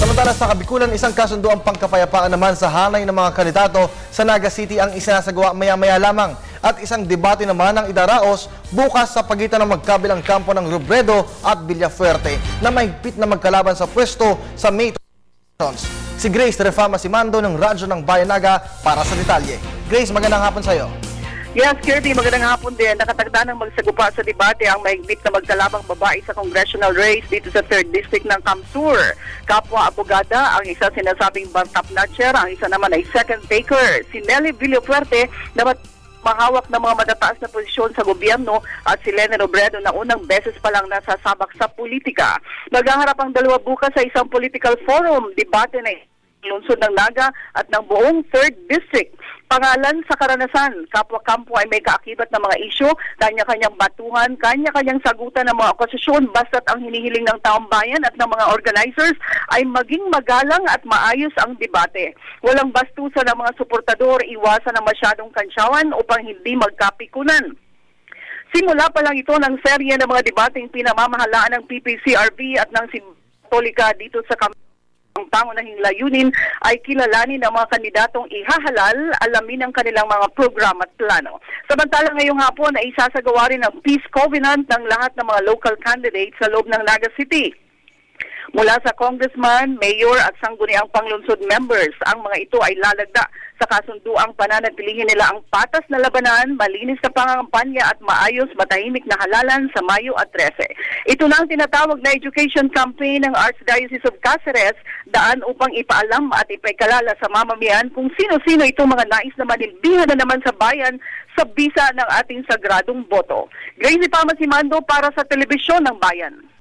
Samantala sa Kabikulan, isang kasunduang pangkapayapaan naman sa hanay ng mga kandidato sa Naga City ang isinasagawa maya-maya lamang. At isang debate naman ang idaraos bukas sa pagitan ng magkabilang kampo ng Robredo at Villafuerte na mahigpit na magkalaban sa pwesto sa May elections. Si Grace Refama Simando ng Radyo ng Bayan Naga para sa detalye. Grace, magandang hapon sa iyo. Yes, Kirby, magandang hapon din. Nakatagda ng magsagupa sa debate ang mahigpit na magkalabang babae sa congressional race dito sa 3rd District ng Kamsur. Kapwa abogada, ang isa sinasabing bar-top notcher, ang isa naman ay second taker. Si Nelly Villafuerte na mahawak ng mga matataas na posisyon sa gobyerno at si Lene Robredo na unang beses pa lang nasasabak sa politika. Maghaharap ang dalawa bukas sa isang political forum, debate na lungsod ng Naga at ng buong 3rd District. Pangalan sa karanasan, kapwa-kampo ay may kaakibat ng mga isyu, kanya-kanyang batuhan, kanya-kanyang sagutan ng mga akusasyon basta't ang hinihiling ng taong bayan at ng mga organizers ay maging magalang at maayos ang debate. Walang bastusan ng mga suportador, iwasan ng masyadong kansyawan upang hindi magkapikunan. Simula pa lang ito ng serye ng mga debateng pinamamahalaan ng PPCRB at ng Simbolika dito sa ang pangunahing layunin ay kilalanin ang mga kandidatong ihahalal, alamin ang kanilang mga program at plano. Samantala ngayong hapon ay isasagawa rin ang peace covenant ng lahat ng mga local candidates sa loob ng Naga City. Mula sa congressman, mayor at sangguniang panglunsod members, ang mga ito ay lalagda sa kasunduang pananatilihin nila ang patas na labanan, malinis na pangangampanya at maayos matahimik na halalan sa Mayo at 13. Ito na ang tinatawag na education campaign ng Archdiocese of Cáceres, daan upang ipaalam at ipaikalala sa mamamayan kung sino-sino itong mga nais na manilbihan na naman sa bayan sa bisa ng ating sagradong boto. Grace Refama Simando para sa Telebisyon ng Bayan.